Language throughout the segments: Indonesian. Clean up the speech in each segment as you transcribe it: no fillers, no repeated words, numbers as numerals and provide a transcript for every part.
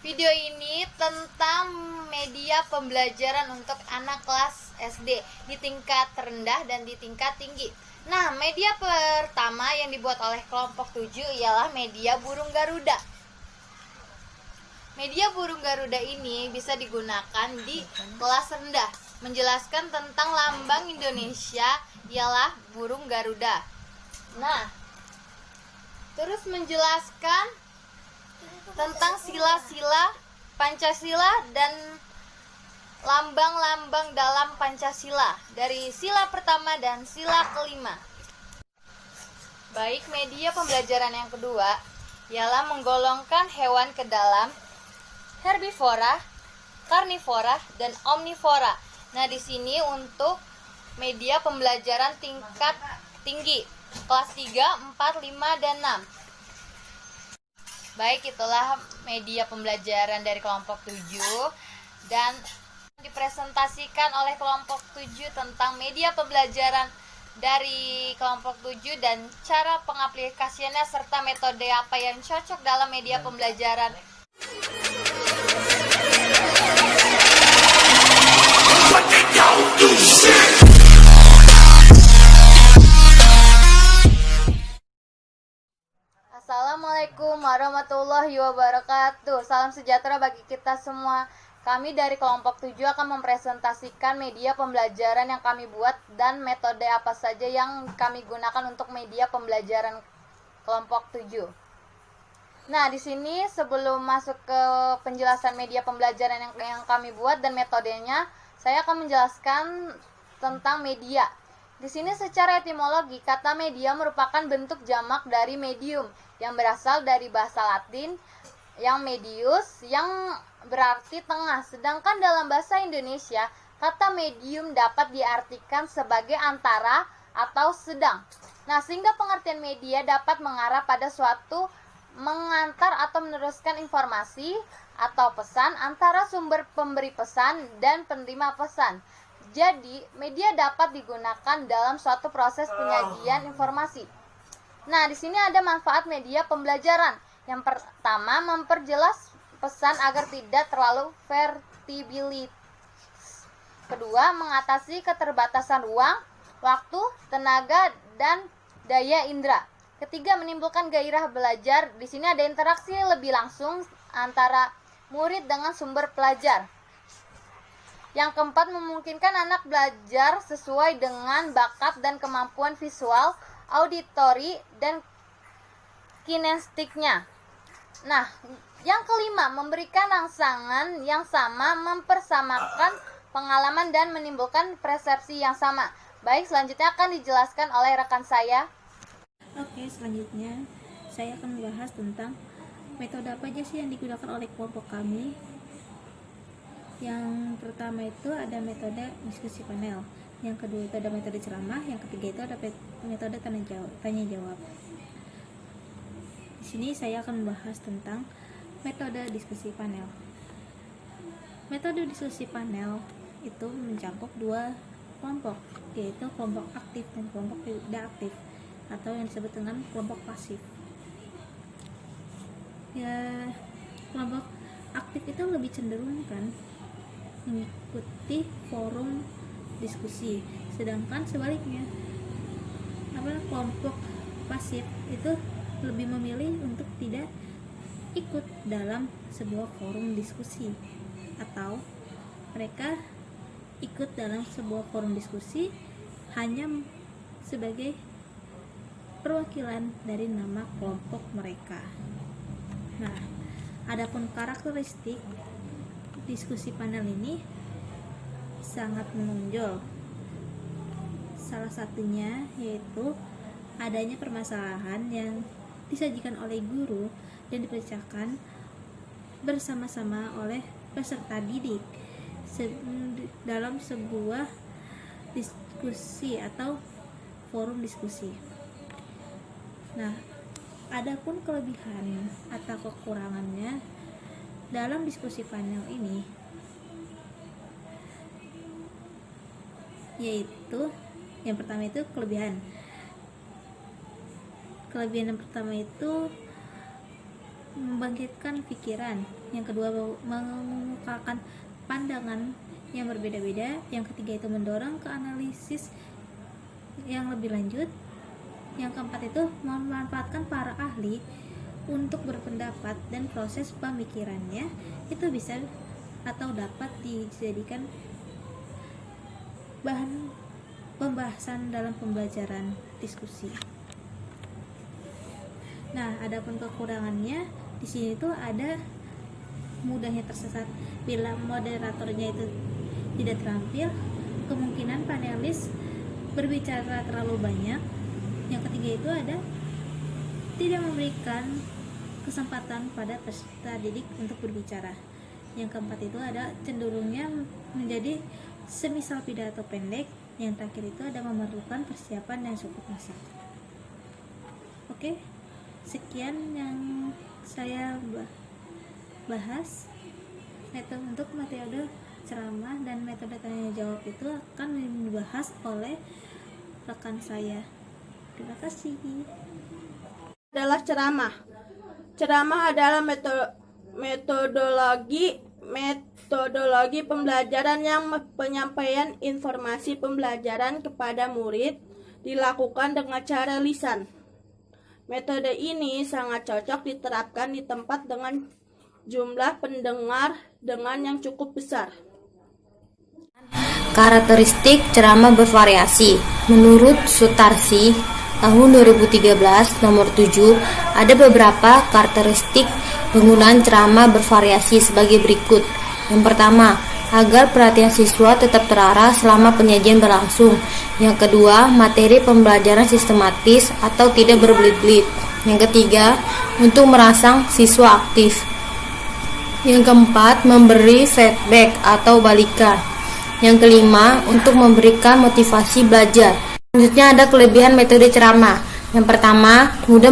Video ini tentang media pembelajaran untuk anak kelas SD di tingkat rendah dan di tingkat tinggi. Nah, media pertama yang dibuat oleh kelompok 7 ialah media burung Garuda. Media burung Garuda ini bisa digunakan di kelas rendah, menjelaskan tentang lambang Indonesia ialah burung Garuda. Nah, terus menjelaskan tentang sila-sila Pancasila dan lambang-lambang dalam Pancasila dari sila pertama dan sila kelima. Baik, media pembelajaran yang kedua ialah menggolongkan hewan ke dalam herbivora, karnivora, dan omnivora. Nah, di sini untuk media pembelajaran tingkat tinggi kelas 3, 4, 5, dan 6. Baik, itulah media pembelajaran dari kelompok 7 dan dipresentasikan oleh kelompok 7 tentang media pembelajaran dari kelompok 7 dan cara pengaplikasiannya serta metode apa yang cocok dalam media pembelajaran. Assalamualaikum warahmatullahi wabarakatuh. Salam sejahtera bagi kita semua. Kami dari kelompok 7 akan mempresentasikan media pembelajaran yang kami buat dan metode apa saja yang kami gunakan untuk media pembelajaran kelompok 7. Nah, di sini sebelum masuk ke penjelasan media pembelajaran yang kami buat dan metodenya, saya akan menjelaskan tentang media. Di sini secara etimologi, kata media merupakan bentuk jamak dari medium yang berasal dari bahasa Latin yang medius yang berarti tengah. Sedangkan dalam bahasa Indonesia, kata medium dapat diartikan sebagai antara atau sedang. Nah, sehingga pengertian media dapat mengarah pada suatu mengantar atau meneruskan informasi atau pesan antara sumber pemberi pesan dan penerima pesan. Jadi, media dapat digunakan dalam suatu proses penyajian informasi. Nah, di sini ada manfaat media pembelajaran. Yang pertama, memperjelas pesan agar tidak terlalu vertibilis. Kedua, mengatasi keterbatasan ruang, waktu, tenaga, dan daya indera. Ketiga, menimbulkan gairah belajar. Di sini ada interaksi lebih langsung antara murid dengan sumber pelajar. Yang keempat, memungkinkan anak belajar sesuai dengan bakat dan kemampuan visual, auditori, dan kinestetiknya. Nah, yang kelima, memberikan rangsangan yang sama, mempersamakan pengalaman dan menimbulkan persepsi yang sama. Baik, selanjutnya akan dijelaskan oleh rekan saya. Oke, selanjutnya saya akan membahas tentang metode apa aja sih yang digunakan oleh kelompok kami. Yang pertama itu ada metode diskusi panel, yang kedua itu ada metode ceramah, yang ketiga itu ada metode tanya jawab. Di sini saya akan membahas tentang metode diskusi panel. Metode diskusi panel itu mencakup dua kelompok, yaitu kelompok aktif dan kelompok tidak aktif, atau yang disebut dengan kelompok pasif. Ya, kelompok aktif itu lebih cenderung kan mengikuti forum diskusi, sedangkan sebaliknya kelompok pasif itu lebih memilih untuk tidak ikut dalam sebuah forum diskusi, atau mereka ikut dalam sebuah forum diskusi hanya sebagai perwakilan dari nama kelompok mereka. Nah, adapun karakteristik diskusi panel ini sangat menonjol. Salah satunya yaitu adanya permasalahan yang disajikan oleh guru dan dipecahkan bersama-sama oleh peserta didik dalam sebuah diskusi atau forum diskusi. Nah, adapun kelebihan atau kekurangannya dalam diskusi panel ini yaitu yang pertama itu kelebihan yang pertama itu membangkitkan pikiran. Yang kedua, mengemukakan pandangan yang berbeda-beda. Yang ketiga itu mendorong ke analisis yang lebih lanjut. Yang keempat itu memanfaatkan para ahli untuk berpendapat, dan proses pemikirannya itu bisa atau dapat dijadikan bahan pembahasan dalam pembelajaran diskusi. Nah, adapun kekurangannya di sini tuh ada mudahnya tersesat bila moderatornya itu tidak terampil, kemungkinan panelis berbicara terlalu banyak. Yang ketiga itu ada tidak memberikan kesempatan pada peserta didik untuk berbicara. Yang keempat itu ada cenderungnya menjadi semisal pidato pendek. Yang terakhir itu ada memerlukan persiapan yang cukup masak. Oke, sekian yang saya bahas. Untuk metode ceramah dan metode tanya jawab itu akan dibahas oleh rekan saya. Terima kasih. Adalah ceramah. Ceramah adalah metodologi pembelajaran yang penyampaian informasi pembelajaran kepada murid dilakukan dengan cara lisan. Metode ini sangat cocok diterapkan di tempat dengan jumlah pendengar dengan yang cukup besar. Karakteristik ceramah bervariasi. Menurut Sutarsi tahun 2013 nomor 7, ada beberapa karakteristik penggunaan ceramah bervariasi sebagai berikut. Yang pertama, agar perhatian siswa tetap terarah selama penyajian berlangsung. Yang kedua, materi pembelajaran sistematis atau tidak berbelit-belit. Yang ketiga, untuk merangsang siswa aktif. Yang keempat, memberi feedback atau balikan. Yang kelima, untuk memberikan motivasi belajar. Selanjutnya ada kelebihan metode ceramah. Yang pertama, mudah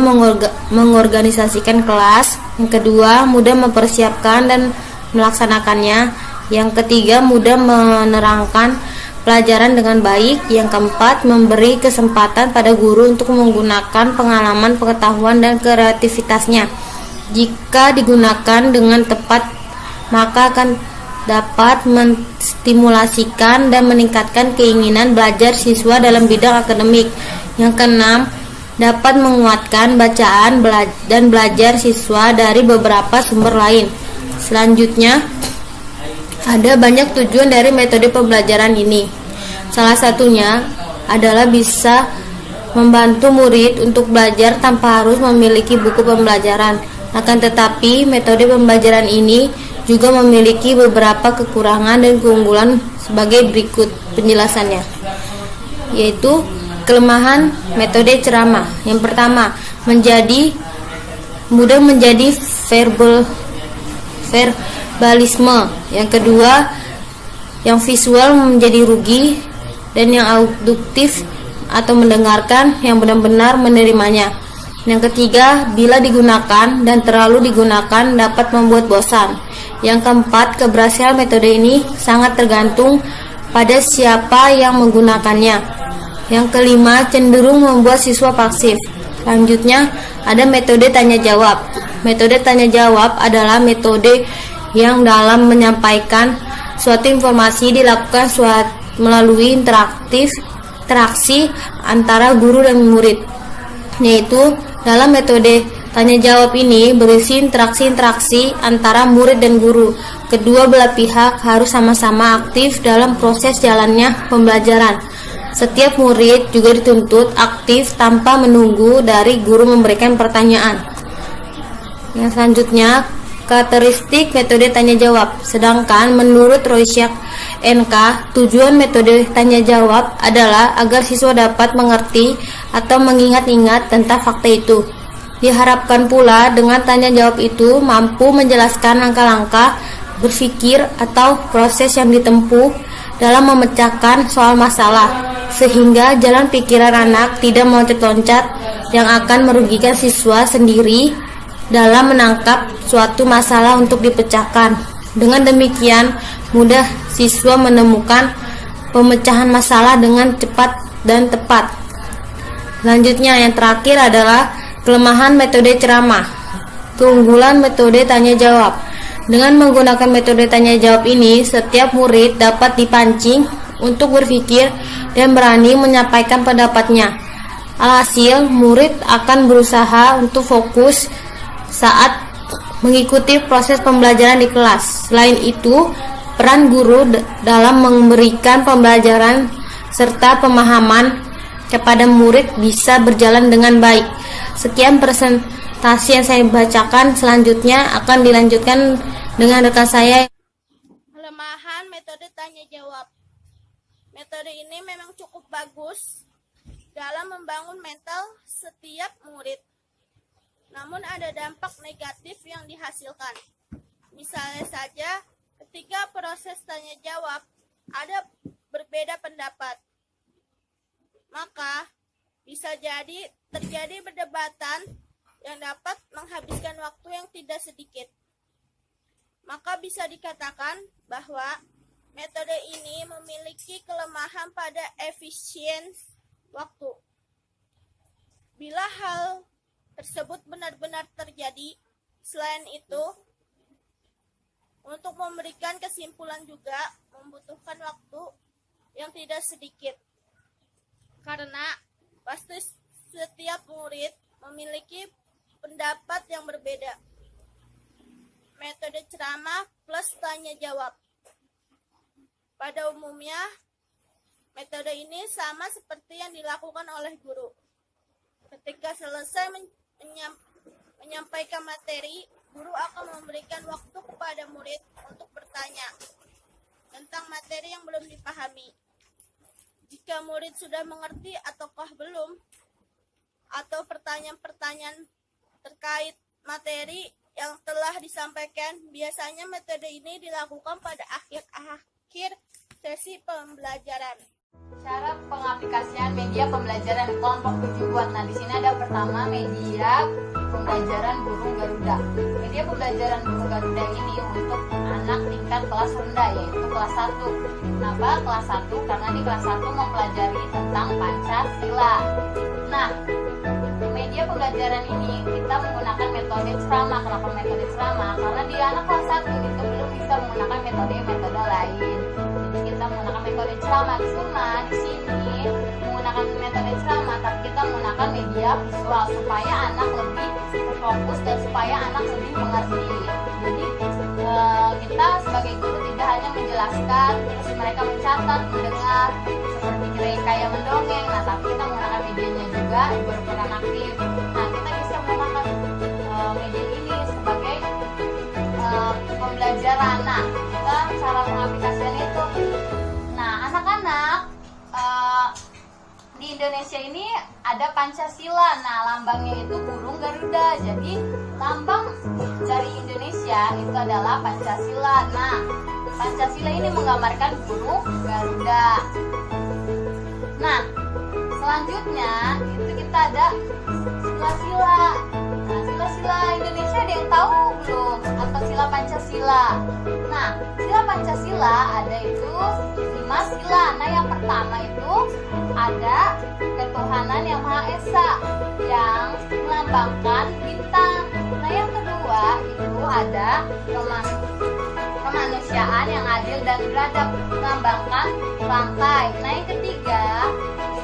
mengorganisasikan kelas. Yang kedua, mudah mempersiapkan dan melaksanakannya. Yang ketiga, mudah menerangkan pelajaran dengan baik. Yang keempat, memberi kesempatan pada guru untuk menggunakan pengalaman, pengetahuan, dan kreativitasnya. Jika digunakan dengan tepat, maka akan dapat menstimulasikan dan meningkatkan keinginan belajar siswa dalam bidang akademik. Yang keenam, dapat menguatkan bacaan dan belajar siswa dari beberapa sumber lain. Selanjutnya, ada banyak tujuan dari metode pembelajaran ini. Salah satunya adalah bisa membantu murid untuk belajar tanpa harus memiliki buku pembelajaran. Akan tetapi, metode pembelajaran ini juga memiliki beberapa kekurangan dan keunggulan sebagai berikut penjelasannya, yaitu kelemahan metode ceramah. Yang pertama, mudah menjadi verbalisme. Yang kedua, yang visual menjadi rugi, dan yang auduktif atau mendengarkan yang benar-benar menerimanya. Yang ketiga, bila digunakan dan terlalu digunakan dapat membuat bosan. Yang keempat, keberhasilan metode ini sangat tergantung pada siapa yang menggunakannya. Yang kelima, cenderung membuat siswa pasif. Selanjutnya, ada metode tanya jawab. Metode tanya jawab adalah metode yang dalam menyampaikan suatu informasi dilakukan melalui interaksi antara guru dan murid, yaitu dalam metode tanya jawab ini berisi interaksi antara murid dan guru. Kedua belah pihak harus sama-sama aktif dalam proses jalannya pembelajaran. Setiap murid juga dituntut aktif tanpa menunggu dari guru memberikan pertanyaan. Yang selanjutnya, karakteristik metode tanya jawab. Sedangkan menurut Roisyak NK, tujuan metode tanya jawab adalah agar siswa dapat mengerti atau mengingat-ingat tentang fakta itu. Diharapkan pula dengan tanya jawab itu mampu menjelaskan langkah-langkah berpikir atau proses yang ditempuh dalam memecahkan soal masalah, sehingga jalan pikiran anak tidak meloncat-loncat yang akan merugikan siswa sendiri dalam menangkap suatu masalah untuk dipecahkan. Dengan demikian, mudah siswa menemukan pemecahan masalah dengan cepat dan tepat. Selanjutnya, yang terakhir adalah kelemahan metode ceramah. Keunggulan metode tanya jawab. Dengan menggunakan metode tanya jawab ini, setiap murid dapat dipancing untuk berpikir dan berani menyampaikan pendapatnya. Alhasil, murid akan berusaha untuk fokus saat mengikuti proses pembelajaran di kelas. Selain itu, peran guru dalam memberikan pembelajaran serta pemahaman kepada murid bisa berjalan dengan baik. Sekian presentasi yang saya bacakan, selanjutnya akan dilanjutkan dengan rekan saya. Kelemahan metode tanya jawab. Metode ini memang cukup bagus dalam membangun mental setiap murid. Namun ada dampak negatif yang dihasilkan. Misalnya saja, ketika proses tanya jawab ada berbeda pendapat, maka bisa jadi terjadi perdebatan yang dapat menghabiskan waktu yang tidak sedikit. Maka bisa dikatakan bahwa metode ini memiliki kelemahan pada efisiensi waktu. Bila hal tersebut benar-benar terjadi, selain itu, untuk memberikan kesimpulan juga membutuhkan waktu yang tidak sedikit. Karena pasti setiap murid memiliki pendapat yang berbeda. Metode ceramah plus tanya jawab. Pada umumnya, metode ini sama seperti yang dilakukan oleh guru. Ketika selesai menyampaikan materi, guru akan memberikan waktu kepada murid untuk bertanya tentang materi yang belum dipahami. Jika murid sudah mengerti ataukah belum, atau pertanyaan-pertanyaan terkait materi yang telah disampaikan, biasanya metode ini dilakukan pada akhir sesi pembelajaran. Cara pengaplikasian media pembelajaran di kelompok 7 buat. Nah, di sini ada pertama media pembelajaran burung Garuda. Media pembelajaran burung Garuda ini untuk anak tingkat kelas rendah, yaitu kelas 1. Kenapa kelas 1? Karena di kelas 1 mempelajari tentang Pancasila. Nah, media pembelajaran ini kita menggunakan metode ceramah. Kenapa metode ceramah? Karena di anak kelas 1 itu belum bisa menggunakan metode lain. Jadi kita menggunakan metode ceramah. Cuma di sini menggunakan metode ceramah, tapi kita menggunakan media visual supaya anak lebih fokus dan supaya anak lebih mengerti. Jadi kita sebagai guru tidak hanya menjelaskan, terus mereka mencatat, mendengar seperti kayak mendongeng. Nah, tapi kita menggunakan medianya juga berperan aktif. Nah, kita bisa menggunakan media ini sebagai pembelajaran. Nah, kita cara pengaplikasian itu. Nah, anak-anak di Indonesia ini ada Pancasila. Nah, lambangnya itu burung Garuda. Jadi lambang dari Indonesia itu adalah Pancasila. Nah, Pancasila ini menggambarkan burung Garuda. Nah, selanjutnya itu kita ada sila-sila. Nah, sila-sila Indonesia ada yang tahu belum? Atau sila Pancasila? Nah, sila Pancasila ada itu 5 sila. Nah, yang pertama itu ada ketuhanan yang Maha Esa yang melambangkan bintang. Nah, yang kedua itu ada kemanusiaan yang adil dan beradab melambangkan rantai. Nah, yang ketiga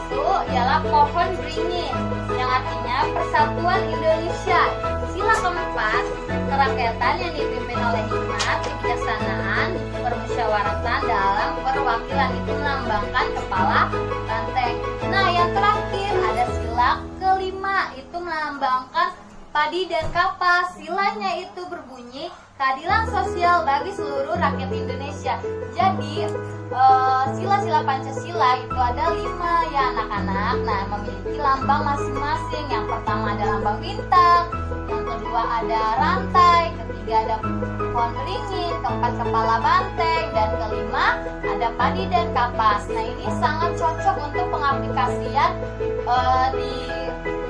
itu ialah pohon beringin yang artinya persatuan Indonesia. Sila keempat, kerakyatan yang dipimpin oleh hikmat, kebijaksanaan, permusyawaratan dalam perwakilan itu melambangkan kepala banteng. Nah, yang terakhir ada sila kelima, itu melambangkan padi dan kapas. Silanya itu berbunyi keadilan sosial bagi seluruh rakyat Indonesia. Jadi sila-sila Pancasila itu ada 5 ya anak-anak. Nah, memiliki lambang masing-masing. Yang pertama ada lambang bintang, yang kedua ada rantai, ketiga ada pohon beringin, keempat kepala banteng, dan kelima ada padi dan kapas. Nah, ini sangat cocok untuk pengaplikasian di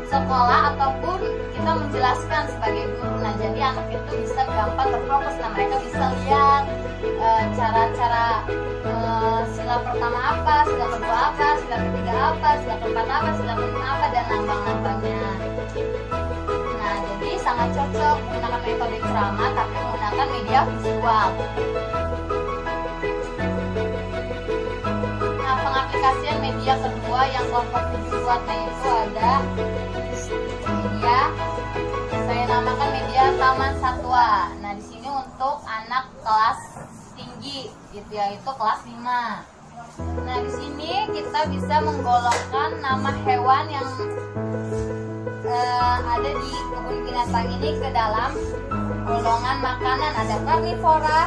sekolah ataupun kita menjelaskan sebagai guru. Nah, jadi anak itu bisa gampang terfokus. Nah, mereka bisa lihat cara-cara sila pertama apa, sila kedua apa, sila ketiga apa, sila keempat apa, sila kelima apa, dan lambang-lambangnya. Nah, jadi sangat cocok menggunakan metode ceramah tapi menggunakan media visual. Nah, pengaplikasian media kedua yang kelompok 7 buatnya itu ada media, saya namakan media taman satwa. Nah, di sini untuk anak kelas tinggi, gitu ya, itu kelas 5. Nah, di sini kita bisa menggolongkan nama hewan yang ada di kebun binatang ini ke dalam golongan makanan. Ada karnivora,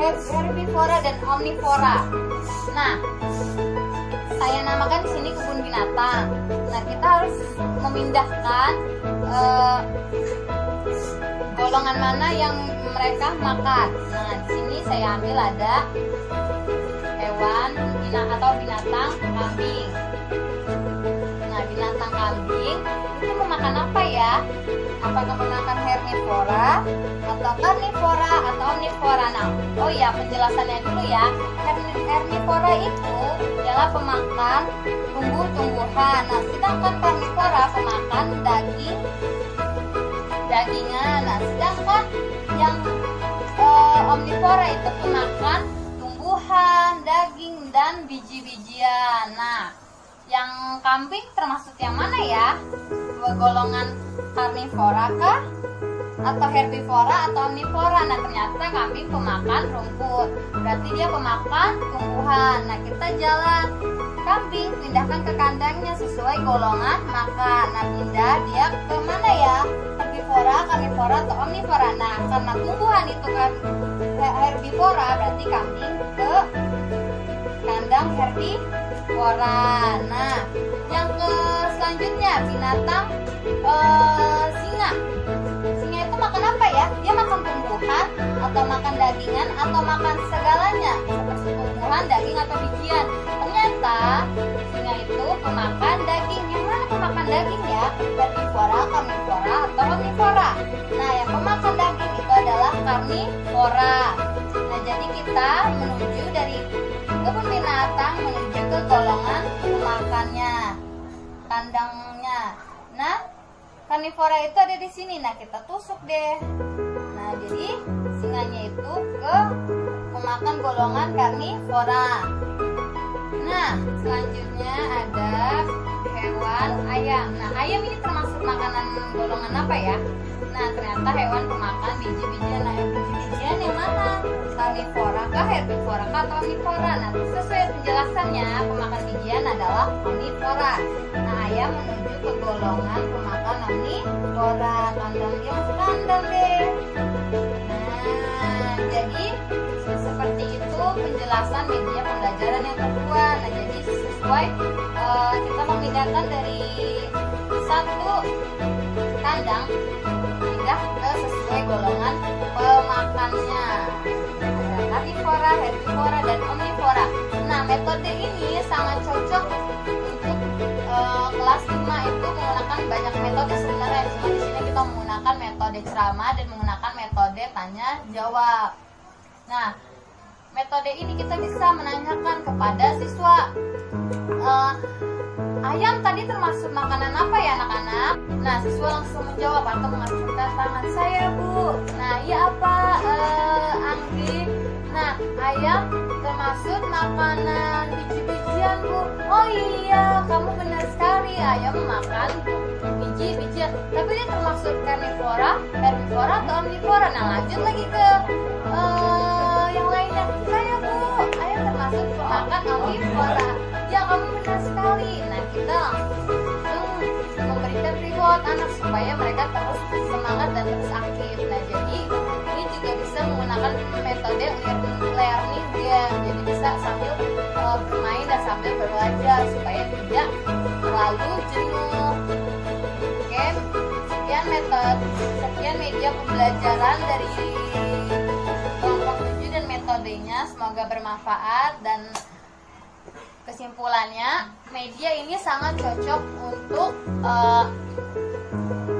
herbivora, dan omnivora. Nah, saya namakan di sini kebun binatang. Nah, kita harus memindahkan golongan mana yang mereka makan. Nah, di sini saya ambil ada hewan atau binatang kambing. Nah, binatang kambing itu memakan apa ya? Apakah memakan herbivora atau karnivora atau omnivora? Nah, oh ya, penjelasannya dulu ya. Herbivora itu adalah pemakan tumbuh-tumbuhan. Nah, sedangkan karnivora pemakan dagingan. Nah, sedangkan yang omnivora itu pemakan tumbuhan, daging, dan biji-bijian. Nah, yang kambing termasuk yang mana ya? Golongan karnivora kah? Atau herbivora atau omnivora? Nah, ternyata kambing pemakan rumput, berarti dia pemakan tumbuhan. Nah, kita jalan kambing, pindahkan ke kandangnya sesuai golongan makan. Nah, pindah dia ke mana ya? Herbivora, karnivora, atau omnivora? Nah, karena tumbuhan itu kan herbivora, berarti kambing ke kandang herbivora. Nah, yang ke selanjutnya binatang singa. Singa itu makan apa ya? Dia makan tumbuhan atau makan dagingan atau makan segalanya seperti tumbuhan, daging, atau bijian. Ternyata singa itu pemakan daging. Yang mana pemakan daging ya? Herbivora, karnivora, atau omnivora? Nah, yang pemakan daging itu adalah karnivora. Nah, jadi kita menuju dari kebun binatang menuju ke golongan pemakannya, kandangnya. Nah, karnivora itu ada di sini. Nah, kita tusuk deh. Nah, jadi singanya itu ke pemakan golongan karnivora. Nah, selanjutnya ada hewan ayam. Nah, ayam ini termasuk makanan golongan apa ya? Nah, ternyata hewan pemakan biji-bijian. Nah, biji-bijian yang mana? Karnivora kah, herbivora kah, atau omnivora? Nah, sesuai penjelasannya, pemakan bijian adalah omnivora. Nah, ayam menuju ke golongan pemakan omnivora. Kandang dia masuk kandang deh. Nah, jadi seperti itu penjelasan media pembelajaran yang kedua. Nah, jadi sesuai kita memindahkan dari satu kandang pindah ke sesuai golongan pemakannya. Ada karnivora, herbivora, dan omnivora. Nah, metode ini sangat cocok untuk kelas 5 itu menggunakan banyak metode sebenarnya. Cuma di sini kita menggunakan metode ceramah dan menggunakan metode tanya jawab. Nah, metode ini kita bisa menanyakan kepada siswa, ayam tadi termasuk makanan apa ya anak-anak? Nah, siswa langsung menjawab atau mengacungkan tangan, saya Bu. Nah, iya apa Anggi? Nah, ayam termasuk makanan biji-bijian Bu. Oh iya, kamu benar sekali, ayam makan biji-bijian. Tapi dia termasuk karnivora, herbivora, atau omnivora? Nah, lanjut lagi ke yang lainnya. Saya Bu, ayam termasuk pemakan omnivora. Ya, kamu benar sekali. Nah, kita langsung memberikan reward anak supaya mereka terus semangat dan terus aktif. Nah, jadi ini juga bisa menggunakan metode learning dia. Jadi bisa sambil bermain dan sambil belajar supaya tidak terlalu jenuh. Oke, sekian media pembelajaran dari kelompok 7 dan metodenya. Semoga bermanfaat, dan kesimpulannya media ini sangat cocok untuk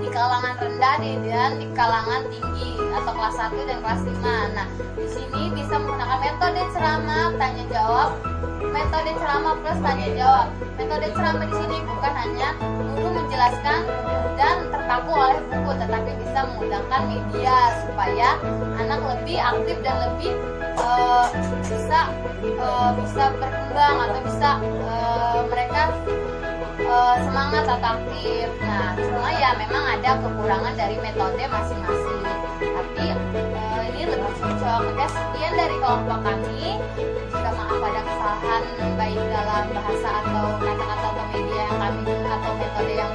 di kalangan rendah dan di kalangan tinggi atau kelas 1 dan kelas 5. Nah, di sini bisa menggunakan metode ceramah, tanya jawab, metode ceramah plus tanya jawab. Metode ceramah di sini bukan hanya guru menjelaskan dan terpaku oleh buku, tetapi bisa menggunakan media supaya anak lebih aktif dan lebih bisa berkembang atau bisa mereka semangat atau aktif. Nah, cuma ya memang ada kekurangan dari metode masing-masing. Tapi ini lebih cocok. Oke, sekian dari kelompok kami. Jika maaf ada kesalahan baik dalam bahasa atau kata-kata atau media yang kami atau metode yang